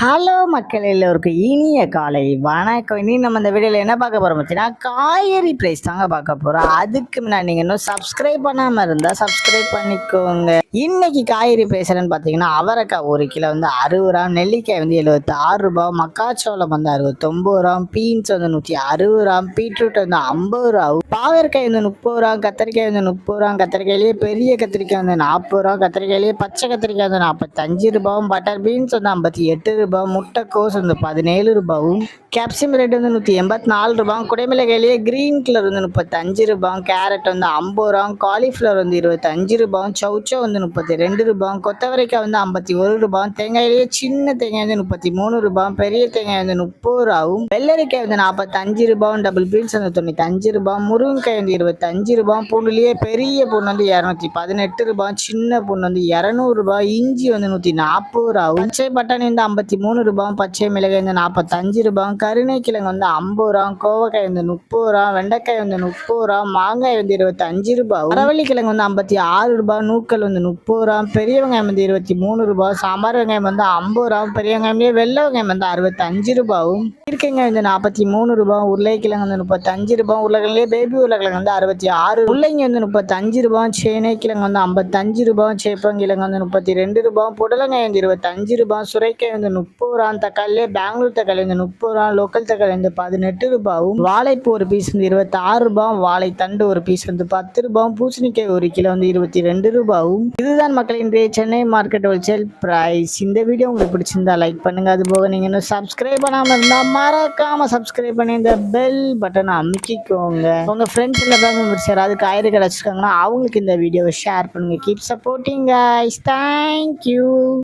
Hello மக்கள் எல்லோருக்கும் இனிய காலை வணக்கம். இனி நம்ம இந்த வீடியோவில் என்ன பார்க்க போகிறோம் பார்த்தீங்கன்னா, காய்கறி ப்ரைஸ் தாங்க பார்க்க போகிறோம். அதுக்கு முன்னாடி நீங்கள் இன்னும் சப்ஸ்கிரைப் பண்ணாமல் இருந்தால் சப்ஸ்கிரைப் பண்ணிக்கோங்க. இன்னைக்கு காய்கறி ப்ரைஸ் என்னன்னு பார்த்தீங்கன்னா, அவரைக்காய் 1 கிலோ வந்து 60 ரூபா, நெல்லிக்காய் வந்து 76 ரூபா, மக்காச்சோளம் வந்து 69 ரூபா, பீன்ஸ் வந்து 160 ரூபா, பீட்ரூட் வந்து 50 ரூபா, பாகற்காய் வந்து 30 ரூபா, கத்திரிக்காய் வந்து 30 ரூபா, கத்திரிக்காயிலேயே பெரிய கத்திரிக்காய் வந்து 40 ரூபா, கத்திரிக்காயிலேயே பச்சை கத்திரிக்காய் வந்து 45 ரூபாவும், பட்டர் பீன்ஸ் வந்து 58 ரூபா, முட்டைக்கோஸ் வந்து 17 ரூபாவும், கேப்சியம் ரேட் வந்து 184 ரூபா, குடைமிளகாயிலேயே கிரீன் கலர் வந்து 35 ரூபா, கேரட் வந்து 50 ரூபா, காலிஃப்ளவர் வந்து 25 ரூபா, சௌச்சோ வந்து 32 ரூபா, கொத்தவரைக்காய் வந்து 51 ரூபா, தேங்காயிலேயே சின்ன தேங்காய் வந்து 33 ரூபா, பெரிய தேங்காய் வந்து 30 ரூபாவும், வெள்ளரிக்காய் வந்து 45 ரூபா, டபுள் பீன்ஸ் வந்து 95 ரூபா, முருங்கைக்காய் வந்து 25 ரூபா, பூண்டுலேயே பெரிய பூண்டு வந்து 218 ரூபா, சின்ன பூண்டு வந்து 200 ரூபா, இஞ்சி வந்து 140 ரூபாவும், பச்சை பட்டாணி வந்து 53 ரூபா, பச்சை மிளகாய் வந்து 45 ரூபா, கருணைக்கிழங்கு வந்து 50 ரூபா, கோவக்காய் வந்து 30 ரூபா, வெண்டைக்காய் வந்து 30 ரூபா, மாங்காய் வந்து 25 ரூபா, அரவள்ளிக்கிழங்கு வந்து 56 ரூபா, நூக்கல் வந்து 30 ரூபா, பெரிய வெங்காயம் வந்து 23 ரூபா, சாம்பார் வெங்காயம் வந்து 50 ரூபா, பெரிய வெங்காயமே வெள்ளை வெங்காயம் வந்து 65 ரூபாவும், ஈர்க்கங்காய் வந்து 43 ரூபா, உருளைக்கிழங்கு வந்து 35 ரூபா, உருளைக்கிழங்குலேயே பேபி உருளைக்கிழங்கு வந்து 66, முள்ளங்கி வந்து 35 ரூபா, சேனைக்கிழங்கு வந்து 55 ரூபா, சேப்பங்கிழங்கு வந்து 32 ரூபா, புடலங்காய் வந்து 25 ரூபா, சுரைக்காய் வந்து 30 ரூபா, தக்காளியே பெங்களூர் தக்காளி வந்து 30 ரூபா, லோக்கல் தக்காளி வந்து 18 ரூபாவும், வாழைப்பூ ஒரு பீஸ் வந்து 26 ரூபா, வாழைத்தண்டு ஒரு பீஸ் வந்து 10 ரூபா, பூசணிக்காய் 1 கிலோ வந்து 22 ரூபாவும். இதுதான் மக்கள் இன்றைய சென்னை மார்க்கெட் ஹோல்சேல் பிரைஸ். இந்த வீடியோ உங்களுக்கு பிடிச்சிருந்தா லைக் பண்ணுங்க. அது போக நீங்க இன்னும் சப்ஸ்கிரைப் பண்ணாம இருந்தா மறக்காம சப்ஸ்கிரைப் பண்ணி இந்த பெல் பட்டனை அமுக்கிக்கோங்க. உங்க ஃப்ரெண்ட்ஸ் இல்ல ஃபேமிலி மெம்பர்ஸ் யாராவது காய்கறி கடை வச்சிருக்காங்கன்னா அவங்களுக்கு இந்த வீடியோவை ஷேர் பண்ணுங்க. Keep supporting guys. தேங்க்யூ.